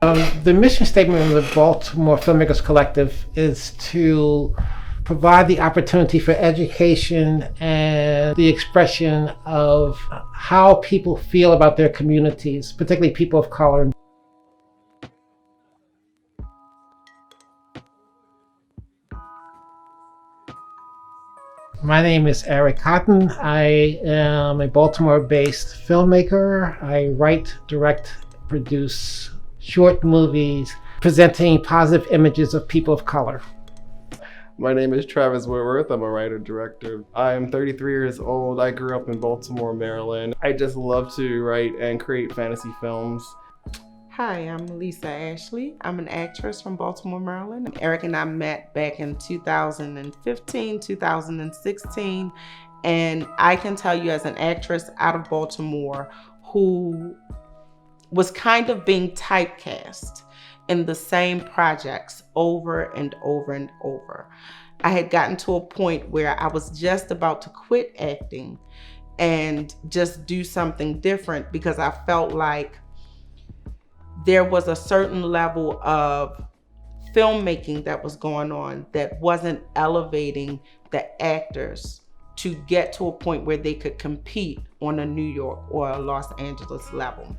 The mission statement of the Baltimore Filmmakers Collective is to provide the opportunity for education and the expression of how people feel about their communities, particularly people of color. My name is Eric Cotton. I am a Baltimore-based filmmaker. I write, direct, produce short movies presenting positive images of people of color. My name is Travis Whitworth. I'm a writer-director. I'm 33 years old. I grew up in Baltimore, Maryland. I just love to write and create fantasy films. Hi, I'm Lisa Ashley. I'm an actress from Baltimore, Maryland. Eric and I met back in 2015, 2016, and I can tell you as an actress out of Baltimore who was kind of being typecast in the same projects over and over and over. I had gotten to a point where I was just about to quit acting and just do something different because I felt like there was a certain level of filmmaking that was going on that wasn't elevating the actors to get to a point where they could compete on a New York or a Los Angeles level.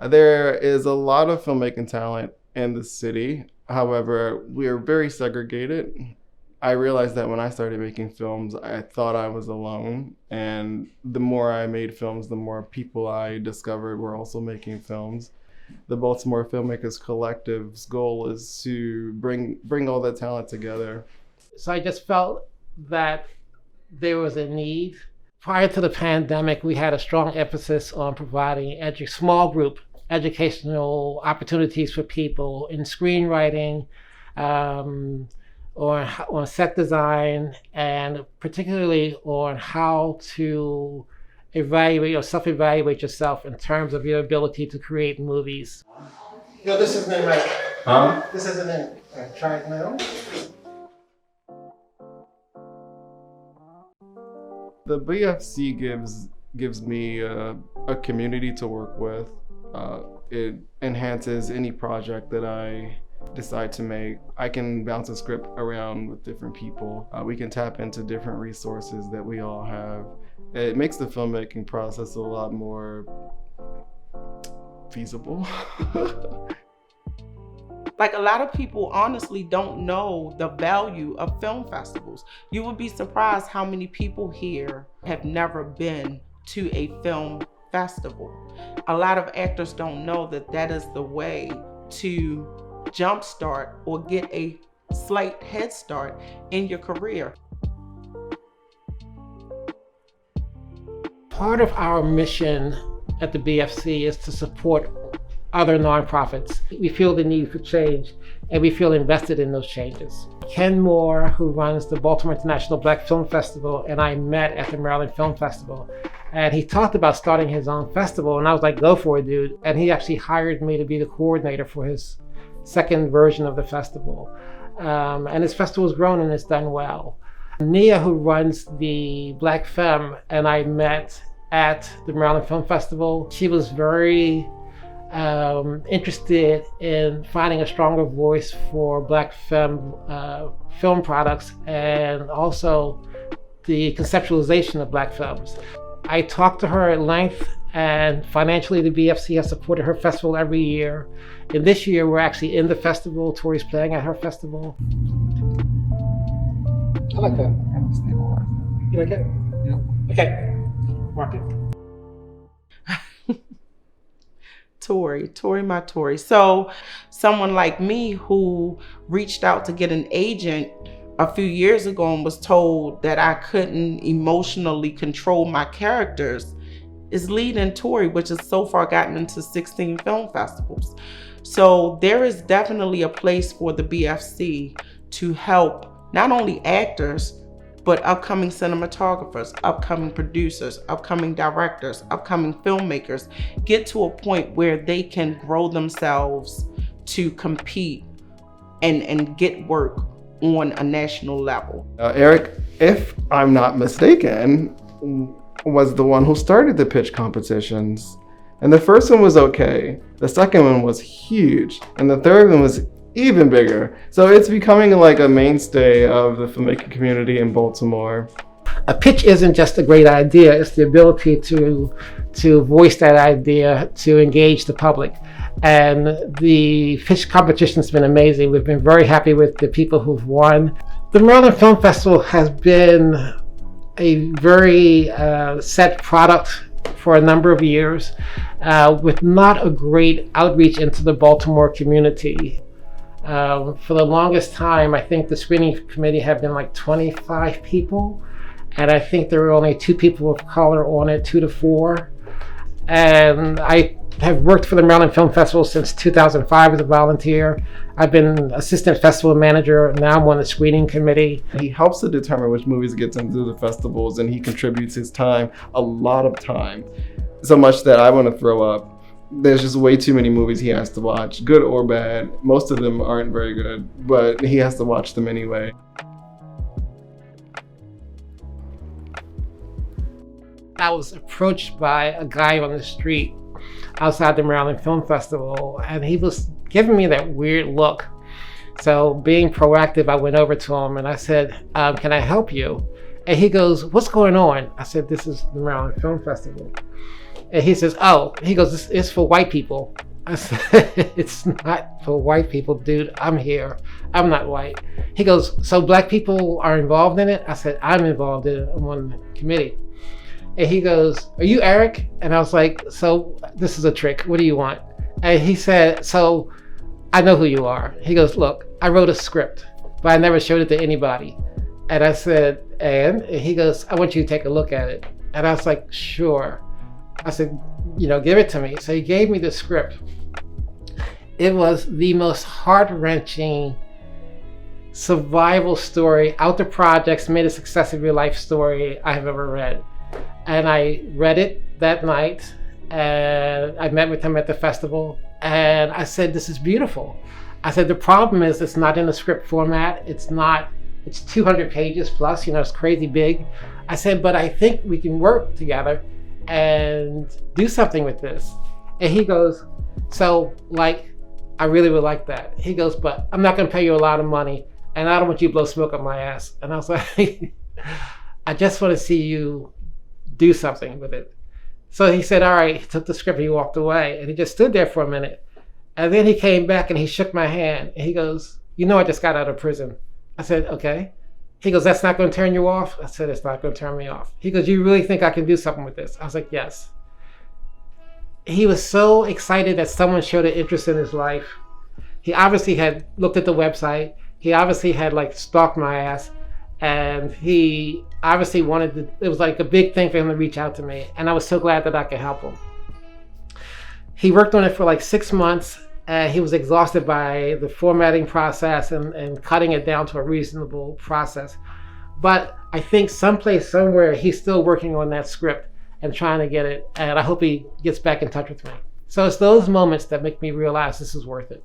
There is a lot of filmmaking talent in the city. However, we are very segregated. I realized that when I started making films, I thought I was alone. And the more I made films, the more people I discovered were also making films. The Baltimore Filmmakers Collective's goal is to bring all that talent together. So I just felt that there was a need. Prior to the pandemic, we had a strong emphasis on providing small group educational opportunities for people in screenwriting, or on set design, and particularly on how to evaluate or self-evaluate yourself in terms of your ability to create movies. No, this isn't it right. Huh? This isn't it. Try it now. The BFC gives me a community to work with. It enhances any project that I decide to make. I can bounce a script around with different people. We can tap into different resources that we all have. It makes the filmmaking process a lot more feasible. Like, a lot of people honestly don't know the value of film festivals. You would be surprised how many people here have never been to a film festival. A lot of actors don't know that that is the way to jumpstart or get a slight head start in your career. Part of our mission at the BFC is to support other nonprofits. We feel the need for change, and we feel invested in those changes. Ken Moore, who runs the Baltimore International Black Film Festival, and I met at the Maryland Film Festival, and he talked about starting his own festival, and I was like, go for it, dude. And he actually hired me to be the coordinator for his second version of the festival. And his festival's grown and it's done well. Nia, who runs the Black Femme, and I met at the Maryland Film Festival. She was very interested in finding a stronger voice for Black Femme film products, and also the conceptualization of Black films. I talked to her at length, and financially the BFC has supported her festival every year. And this year we're actually in the festival. Tori's playing at her festival. I like that. You like it? Yeah. Okay, mark it. Tori. So someone like me who reached out to get an agent a few years ago and was told that I couldn't emotionally control my characters is leading Tori, which has so far gotten into 16 film festivals. So there is definitely a place for the BFC to help not only actors, but upcoming cinematographers, upcoming producers, upcoming directors, upcoming filmmakers get to a point where they can grow themselves to compete and get work on a national level. Eric, if I'm not mistaken, was the one who started the pitch competitions. And the first one was okay. The second one was huge. And the third one was even bigger. So it's becoming like a mainstay of the filmmaking community in Baltimore. A pitch isn't just a great idea, it's the ability to voice that idea, to engage the public. And the pitch competition has been amazing. We've been very happy with the people who've won. The Maryland Film Festival has been a very set product for a number of years, with not a great outreach into the Baltimore community. For the longest time, I think the screening committee had been like 25 people, and I think there were only 2 people of color on it, 2 to 4. And I have worked for the Maryland Film Festival since 2005 as a volunteer. I've been assistant festival manager. Now I'm on the screening committee. He helps to determine which movies get into the festivals, and he contributes his time, a lot of time, so much that I want to throw up. There's just way too many movies he has to watch, good or bad. Most of them aren't very good, but he has to watch them anyway. I was approached by a guy on the street outside the Maryland Film Festival, and he was giving me that weird look. So being proactive, I went over to him and I said, can I help you? And he goes, what's going on? I said, this is the Maryland Film Festival. And he says, this is for white people. I said, it's not for white people, dude. I'm here. I'm not white. He goes, so black people are involved in it? I said, I'm involved in it. I'm on the committee. And he goes, are you Eric? And I was like, so this is a trick. What do you want? And he said, so I know who you are. He goes, look, I wrote a script, but I never showed it to anybody. And I said, and he goes, I want you to take a look at it. And I was like, sure. I said, give it to me. So he gave me the script. It was the most heart-wrenching survival story, out the projects, made a success of your life story I have ever read. And I read it that night, and I met with him at the festival, and I said, this is beautiful. I said, the problem is it's not in a script format. It's 200 pages plus, it's crazy big. I said, but I think we can work together and do something with this. And he goes, so I really would like that. He goes, but I'm not gonna pay you a lot of money, and I don't want you to blow smoke up my ass. And I was like, I just want to see you do something with it. So he said, all right. He took the script, he walked away, and he just stood there for a minute. And then he came back and he shook my hand, and he goes, I just got out of prison. I said, okay. He goes, that's not going to turn you off? I said, it's not going to turn me off. He goes, you really think I can do something with this? I was like, yes. He was so excited that someone showed an interest in his life. He obviously had looked at the website. He obviously had stalked my ass. And he obviously it was like a big thing for him to reach out to me. And I was so glad that I could help him. He worked on it for 6 months. He was exhausted by the formatting process and cutting it down to a reasonable process. But I think someplace, somewhere, he's still working on that script and trying to get it. And I hope he gets back in touch with me. So it's those moments that make me realize this is worth it.